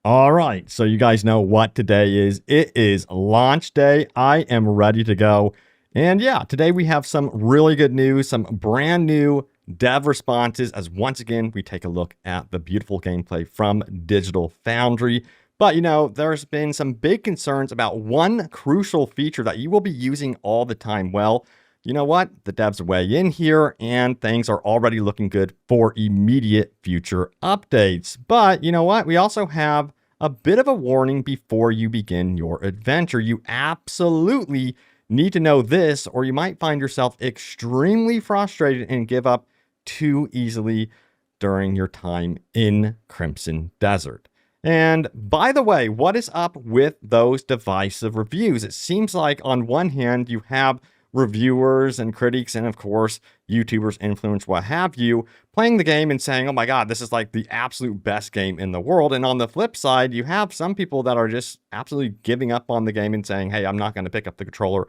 All right, so you guys know what today is. It is launch day. I am ready to go. And yeah, today we have some really good news, some brand new dev responses, as once again, we take a look at the beautiful gameplay from Digital Foundry. But there's been some big concerns about one crucial feature that you will be using all the time. Well, you know what? The devs are way in here and things are already looking good for immediate future updates. But you know what? We also have a bit of a warning before you begin your adventure. You absolutely need to know this, or you might find yourself extremely frustrated and give up too easily during your time in Crimson Desert. And by the way, what is up with those divisive reviews? It seems like on one hand, you have reviewers and critics and of course YouTubers, influencers, what have you, playing the game and saying, oh my god, this is like the absolute best game in the world. And on the flip side, you have some people that are just absolutely giving up on the game and saying, hey, I'm not going to pick up the controller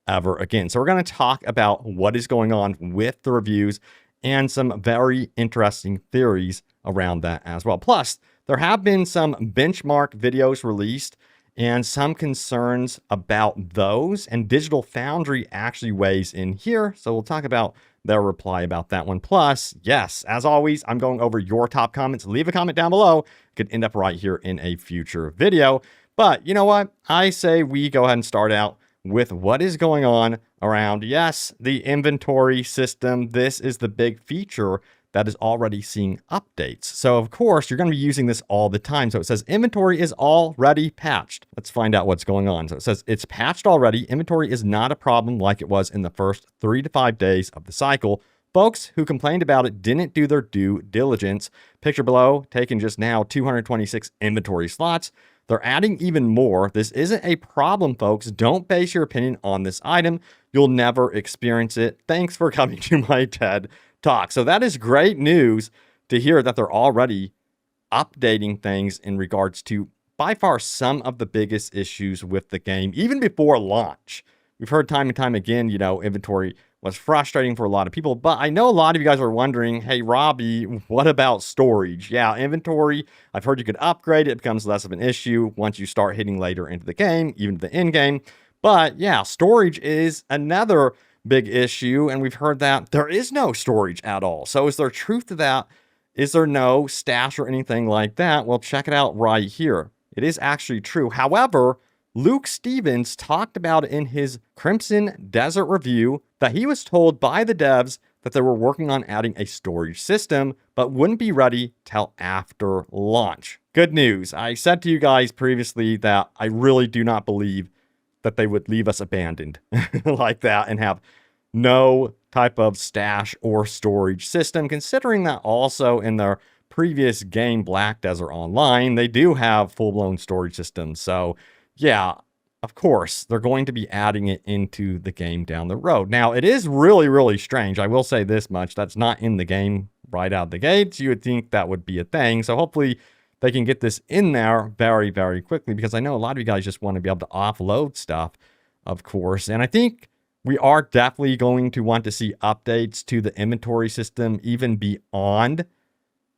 ever again. So we're going to talk about what is going on with the reviews and some very interesting theories around that as well. Plus, there have been some benchmark videos released and some concerns about those, and Digital Foundry actually weighs in here. So we'll talk about their reply about that one. Plus, yes, as always, I'm going over your top comments. Leave a comment down below. Could end up right here in a future video. But you know what? I say we go ahead and start out with what is going on around, yes, the inventory system. This is the big feature that is already seeing updates. So of course, you're going to be using this all the time. So it says inventory is already patched. Let's find out what's going on. So it says it's patched already. Inventory is not a problem like it was in the first 3 to 5 days of the cycle. Folks who complained about it didn't do their due diligence. Picture below, taken just now 226 inventory slots. They're adding even more. This isn't a problem, folks. Don't base your opinion on this item. You'll never experience it. Thanks for coming to my TED Talk. So that is great news to hear that they're already updating things in regards to by far some of the biggest issues with the game, even before launch. We've heard time and time again, inventory was frustrating for a lot of people, but I know a lot of you guys are wondering, hey, Robbie, what about storage? Yeah, inventory, I've heard you could upgrade it. It becomes less of an issue once you start hitting later into the game, even the end game. But yeah, storage is another big issue, and we've heard that there is no storage at all. So is there truth to that? Is there no stash or anything like that? Well, check it out right here. It is actually true. However, Luke Stevens talked about it in his Crimson Desert review that he was told by the devs that they were working on adding a storage system, but wouldn't be ready till after launch. Good news. I said to you guys previously that I really do not believe that they would leave us abandoned like that and have no type of stash or storage system, considering that also in their previous game, Black Desert Online, they do have full-blown storage systems. So yeah, of course, they're going to be adding it into the game down the road. Now, it is really, really strange. I will say this much. That's not in the game right out the gates. You would think that would be a thing. So hopefully they can get this in there very, very quickly, because I know a lot of you guys just want to be able to offload stuff, of course. And I think we are definitely going to want to see updates to the inventory system, even beyond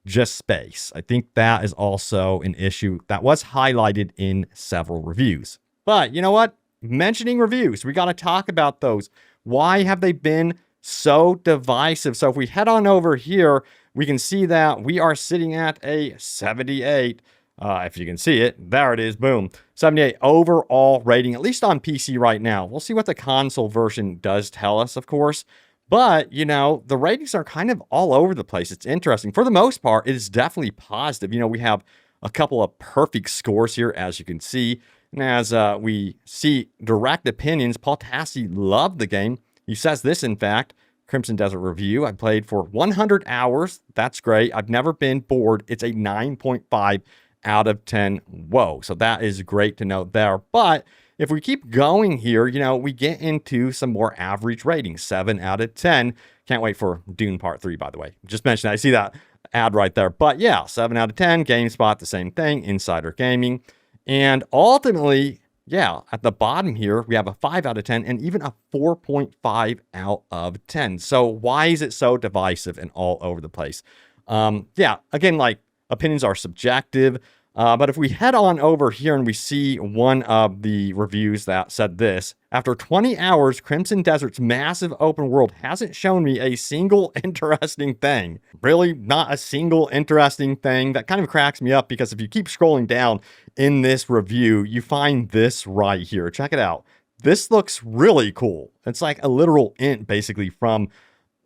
just space. I think that is also an issue that was highlighted in several reviews. But you know what? Mentioning reviews, we got to talk about those. Why have they been so divisive? So if we head on over here, we can see that we are sitting at a 78. If you can see it, there it is, boom. 78 overall rating, at least on PC right now. We'll see what the console version does tell us, of course. But, the ratings are kind of all over the place. It's interesting. For the most part, it is definitely positive. We have a couple of perfect scores here, as you can see. And as we see direct opinions, Paul Tassi loved the game. He says this, in fact, Crimson Desert review. I played for 100 hours. That's great. I've never been bored. It's a 9.5 out of 10. Whoa. So that is great to note there. But if we keep going here, we get into some more average ratings. 7 out of 10. Can't wait for Dune Part 3, by the way. Just mentioned, I see that ad right there. But yeah, 7 out of 10. GameSpot, the same thing. Insider Gaming. And ultimately, yeah, at the bottom here, we have a 5 out of 10 and even a 4.5 out of 10. So why is it so divisive and all over the place? Yeah, again, like opinions are subjective. But if we head on over here and we see one of the reviews that said this, after 20 hours, Crimson Desert's massive open world hasn't shown me a single interesting thing. Really, not a single interesting thing. That kind of cracks me up because if you keep scrolling down in this review, you find this right here. Check it out. This looks really cool. It's like a literal int basically from,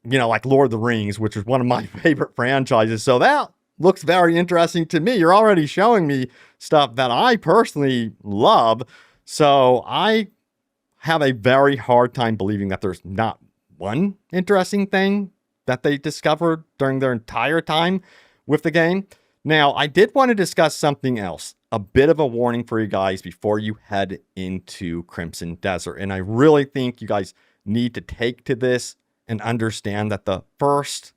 like Lord of the Rings, which is one of my favorite franchises. So that looks very interesting to me. You're already showing me stuff that I personally love. So I have a very hard time believing that there's not one interesting thing that they discovered during their entire time with the game. Now, I did want to discuss something else. A bit of a warning for you guys before you head into Crimson Desert. And I really think you guys need to take to this and understand that the first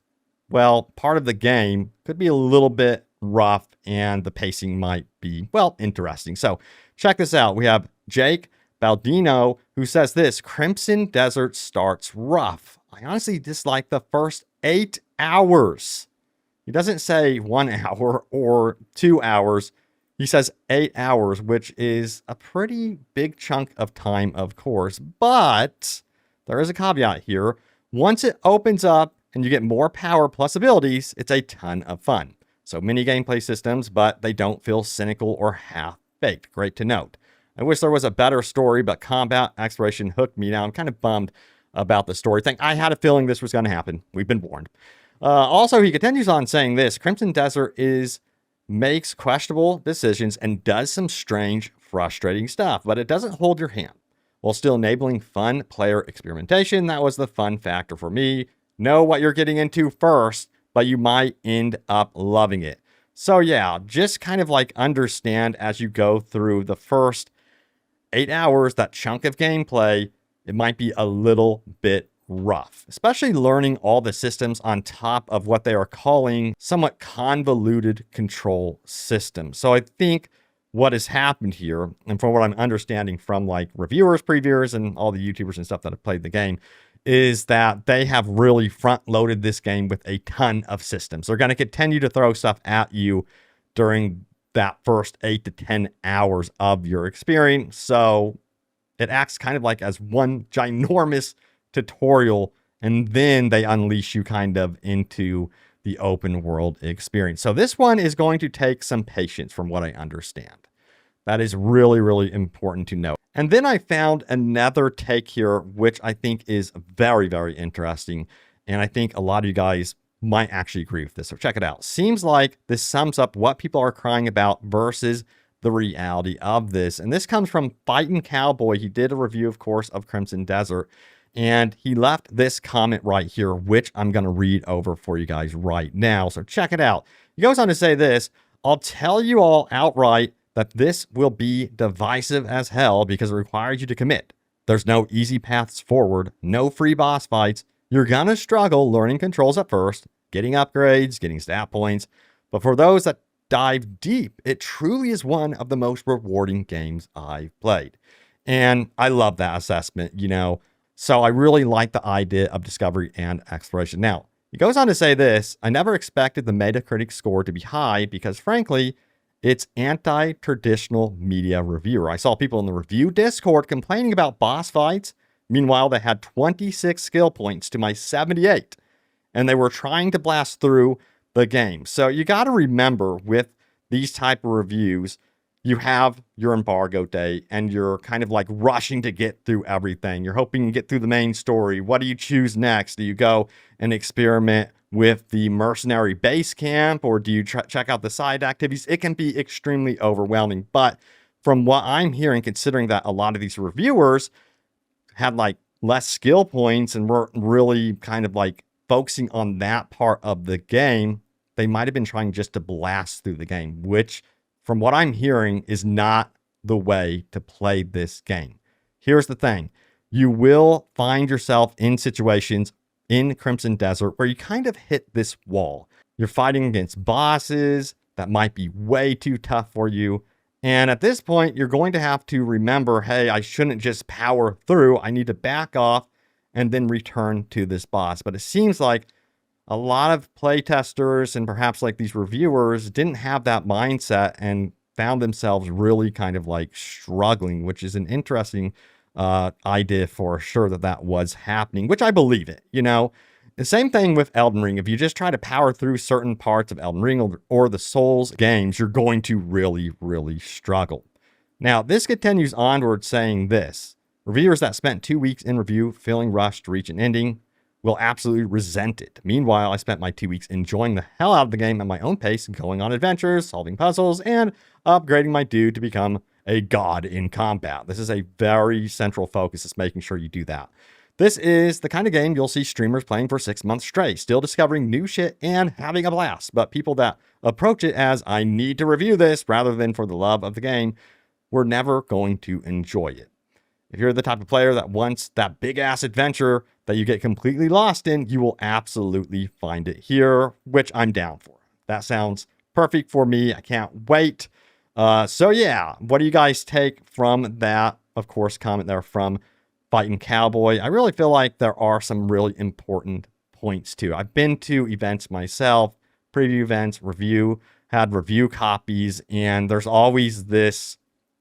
part of the game could be a little bit rough and the pacing might be, interesting. So check this out. We have Jake Baldino who says this: Crimson Desert starts rough. I honestly dislike the first 8 hours. He doesn't say 1 hour or 2 hours. He says 8 hours, which is a pretty big chunk of time, of course. But there is a caveat here. Once it opens up, and you get more power plus abilities, it's a ton of fun. So many gameplay systems, but they don't feel cynical or half-baked. Great to note. I wish there was a better story, but combat exploration hooked me. Now I'm kind of bummed about the story thing. I had a feeling this was going to happen. We've been warned. Also, he continues on saying this: Crimson Desert makes questionable decisions and does some strange, frustrating stuff, but it doesn't hold your hand while still enabling fun player experimentation. That was the fun factor for me. Know what you're getting into first, but you might end up loving it. So yeah, just kind of like understand as you go through the first 8 hours, that chunk of gameplay, it might be a little bit rough, especially learning all the systems on top of what they are calling somewhat convoluted control systems. So I think what has happened here, and from what I'm understanding from like reviewers, previewers, and all the YouTubers and stuff that have played the game, is that they have really front-loaded this game with a ton of systems. They're going to continue to throw stuff at you during that first 8 to 10 hours of your experience. So it acts kind of like as one ginormous tutorial, and then they unleash you kind of into the open world experience. So this one is going to take some patience from what I understand. That is really, really important to know. And then I found another take here, which I think is very, very interesting. And I think a lot of you guys might actually agree with this. So check it out. Seems like this sums up what people are crying about versus the reality of this. And this comes from Fightin' Cowboy. He did a review, of course, of Crimson Desert. And he left this comment right here, which I'm going to read over for you guys right now. So check it out. He goes on to say this: I'll tell you all outright that this will be divisive as hell because it requires you to commit. There's no easy paths forward, no free boss fights. You're going to struggle learning controls at first, getting upgrades, getting stat points. But for those that dive deep, it truly is one of the most rewarding games I've played. And I love that assessment, So I really like the idea of discovery and exploration. Now, he goes on to say this: I never expected the Metacritic score to be high because, frankly, it's anti-traditional media reviewer. I saw people in the review Discord complaining about boss fights. Meanwhile, they had 26 skill points to my 78, and they were trying to blast through the game. So you got to remember with these type of reviews, you have your embargo day and you're kind of like rushing to get through everything. You're hoping to get through the main story. What do you choose next? Do you go and experiment with the mercenary base camp, or do you check out the side activities? It can be extremely overwhelming. But from what I'm hearing, considering that a lot of these reviewers had like less skill points and weren't really kind of like focusing on that part of the game, they might have been trying just to blast through the game, which from what I'm hearing is not the way to play this game. Here's the thing. You will find yourself in situations in Crimson Desert where you kind of hit this wall. You're fighting against bosses that might be way too tough for you. And at this point, you're going to have to remember, hey, I shouldn't just power through. I need to back off and then return to this boss. But it seems like a lot of playtesters and perhaps like these reviewers didn't have that mindset and found themselves really kind of like struggling, which is an interesting idea for sure that was happening, which I believe it, you know. The same thing with Elden Ring. If you just try to power through certain parts of Elden Ring or the Souls games, you're going to really, really struggle. Now, this continues onward saying this. Reviewers that spent 2 weeks in review feeling rushed to reach an ending will absolutely resent it. Meanwhile, I spent my 2 weeks enjoying the hell out of the game at my own pace, going on adventures, solving puzzles, and upgrading my dude to become a god in combat. This is a very central focus, is making sure you do that. This is the kind of game you'll see streamers playing for 6 months straight, still discovering new shit and having a blast. But people that approach it as, I need to review this, rather than for the love of the game, we're never going to enjoy it. If you're the type of player that wants that big-ass adventure that you get completely lost in, you will absolutely find it here, which I'm down for. That sounds perfect for me. I can't wait. So yeah, what do you guys take from that? Of course, comment there from Fighting Cowboy. I really feel like there are some really important points too. I've been to events myself, preview events, had review copies, and there's always this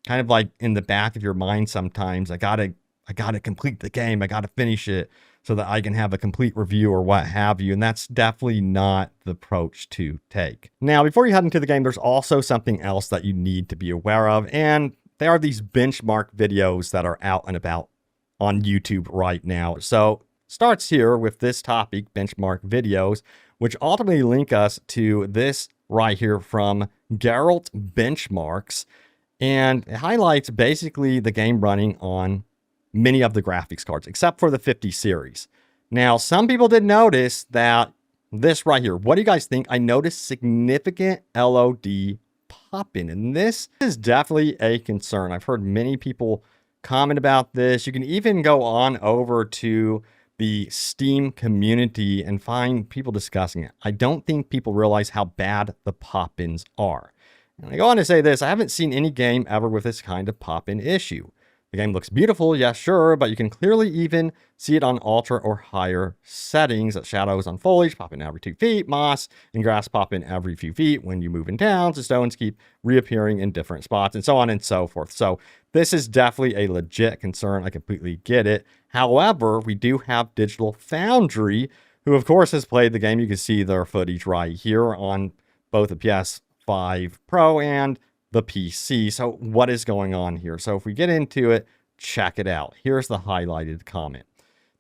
kind of like in the back of your mind sometimes, I gotta complete the game, I gotta finish it so that I can have a complete review or what have you, and that's definitely not the approach to take. Now, before you head into the game, there's also something else that you need to be aware of, and there are these benchmark videos that are out and about on YouTube right now. So starts here with this topic, benchmark videos, which ultimately link us to this right here from Geralt Benchmarks. And it highlights basically the game running on many of the graphics cards, except for the 50 series. Now, some people did notice that this right here, what do you guys think? I noticed significant LOD pop-in, and this is definitely a concern. I've heard many people comment about this. You can even go on over to the Steam community and find people discussing it. I don't think people realize how bad the pop-ins are. And I go on to say this, I haven't seen any game ever with this kind of pop-in issue. The game looks beautiful, yeah, sure, but you can clearly even see it on ultra or higher settings. Shadows on foliage pop in every 2 feet, moss and grass pop in every few feet. When you move in towns, the stones keep reappearing in different spots, and so on and so forth. So this is definitely a legit concern. I completely get it. However, we do have Digital Foundry, who of course has played the game. You can see their footage right here on both the PS5 Pro and the PC. So what is going on here? So if we get into it, check it out. Here's the highlighted comment.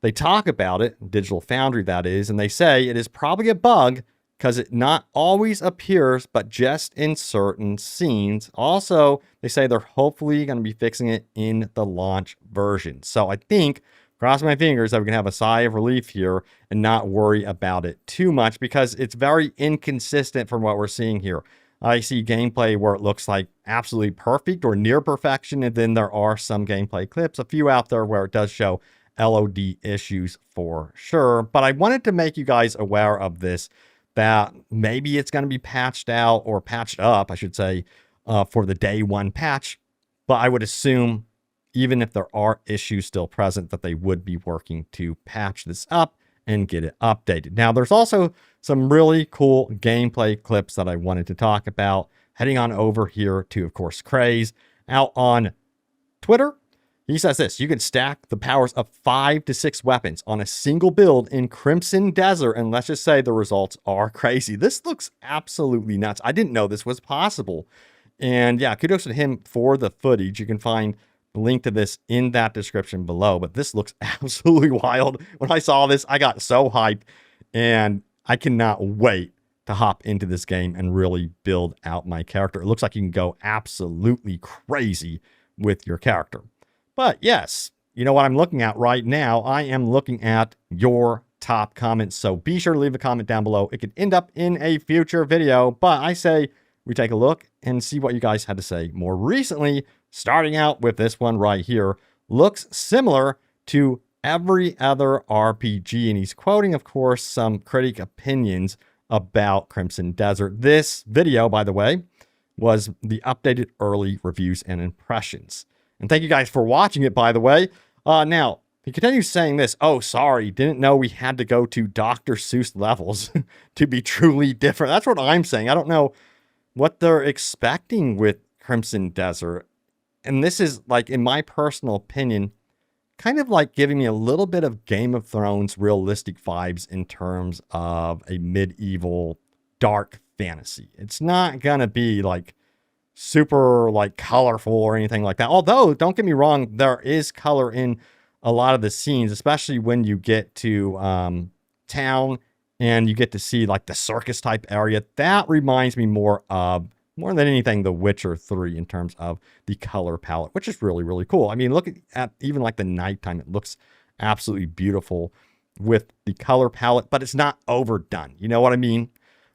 They talk about it, Digital Foundry that is, and they say it is probably a bug because it not always appears, but just in certain scenes. Also, they say they're hopefully going to be fixing it in the launch version. So I think, cross my fingers, that we can have a sigh of relief here and not worry about it too much, because it's very inconsistent from what we're seeing here. I see gameplay where it looks like absolutely perfect or near perfection, and then there are some gameplay clips, a few out there where it does show LOD issues for sure. But I wanted to make you guys aware of this, that maybe it's going to be patched out, or patched up, I should say, for the day one patch. But I would assume, even if there are issues still present, that they would be working to patch this up and get it updated. Now, there's also some really cool gameplay clips that I wanted to talk about. Heading on over here to, of course, Craze out on Twitter. He says this: you can stack the powers of 5 to 6 weapons on a single build in Crimson Desert, and let's just say the results are crazy. This looks absolutely nuts. I didn't know this was possible. And yeah, kudos to him for the footage. You can find the link to this in that description below, but this looks absolutely wild. When I saw this, I got so hyped, and I cannot wait to hop into this game and really build out my character. It looks like you can go absolutely crazy with your character. But yes, you know what I'm looking at right now? I am looking at your top comments. So be sure to leave a comment down below. It could end up in a future video, but I say we take a look and see what you guys had to say more recently. Starting out with this one right here, looks similar to every other RPG. And he's quoting, of course, some critic opinions about Crimson Desert. This video, by the way, was the updated early reviews and impressions. And thank you guys for watching it, by the way. Now, he continues saying this: oh, sorry, didn't know we had to go to Dr. Seuss levels to be truly different. That's what I'm saying. I don't know what they're expecting with Crimson Desert. And this is, like, in my personal opinion, kind of like giving me a little bit of Game of Thrones realistic vibes in terms of a medieval dark fantasy. It's not going to be like super like colorful or anything like that. Although, don't get me wrong, there is color in a lot of the scenes, especially when you get to town and you get to see like the circus type area. That reminds me more than anything, The Witcher 3 in terms of the color palette, which is really, really cool. I mean, look at even like the nighttime. It looks absolutely beautiful with the color palette, but it's not overdone. You know what I mean?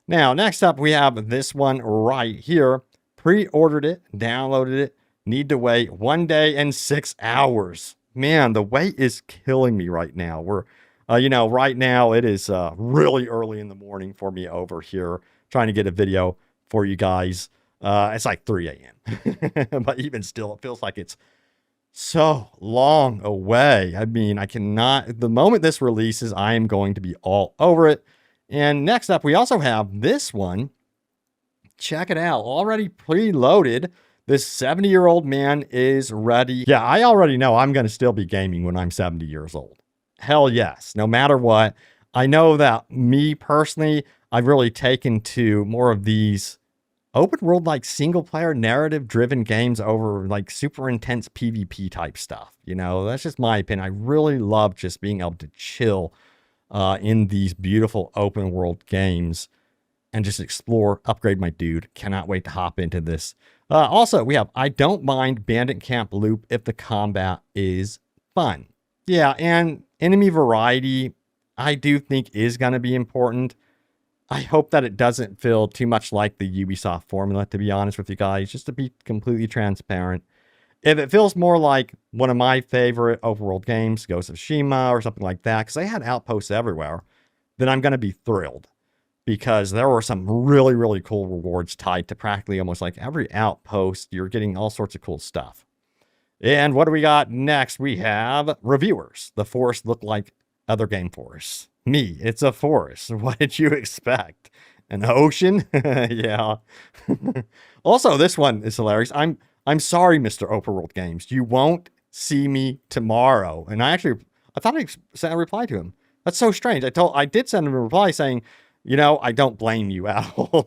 Now, next up, we have this one right here. Pre-ordered it, downloaded it, need to wait 1 day and 6 hours. Man, the wait is killing me right now. We're, right now it is really early in the morning for me over here trying to get a video for you guys. It's like 3 a.m. But even still, it feels like it's so long away. I mean, the moment this releases, I am going to be all over it. And next up, we also have this one. Check it out. Already preloaded. This 70-year-old man is ready. Yeah, I already know I'm going to still be gaming when I'm 70 years old. Hell yes. No matter what. I know that me personally, I've really taken to more of these open world, like single player narrative driven games over like super intense PvP type stuff. That's just my opinion. I really love just being able to chill in these beautiful open world games and just explore, upgrade my dude. Cannot wait to hop into this. Also, we have, I don't mind Bandit Camp Loop if the combat is fun. Yeah, and enemy variety, I do think is going to be important. I hope that it doesn't feel too much like the Ubisoft formula, to be honest with you guys, just to be completely transparent. If it feels more like one of my favorite overworld games, Ghost of Tsushima or something like that, because they had outposts everywhere, then I'm going to be thrilled. Because there were some really, really cool rewards tied to practically almost like every outpost. You're getting all sorts of cool stuff. And what do we got next? We have reviewers. The forest looked like other game forests. Me, it's a forest. What did you expect? An ocean? Yeah. Also, this one is hilarious. I'm sorry, Mr. Open World Games. You won't see me tomorrow. And I thought I sent a reply to him. That's so strange. I did send him a reply saying, I don't blame you at all.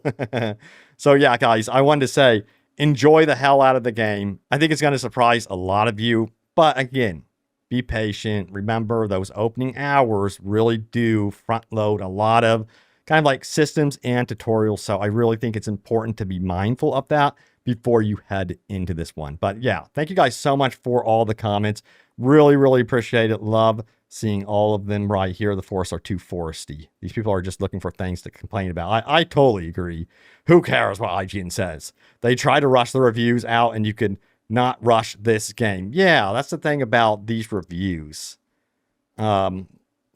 So yeah, guys, I wanted to say, enjoy the hell out of the game. I think it's going to surprise a lot of you. But again, be patient. Remember, those opening hours really do front load a lot of kind of like systems and tutorials. So I really think it's important to be mindful of that before you head into this one. But yeah, thank you guys so much for all the comments. Really, really appreciate it. Love seeing all of them right here. The forests are too foresty. These people are just looking for things to complain about. I totally agree. Who cares what IGN says? They try to rush the reviews out and you could not rush this game. Yeah, that's the thing about these reviews. Didn't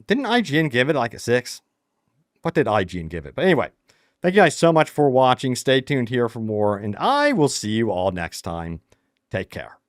IGN give it like a 6? What did IGN give it? But anyway, thank you guys so much for watching. Stay tuned here for more, and I will see you all next time. Take care.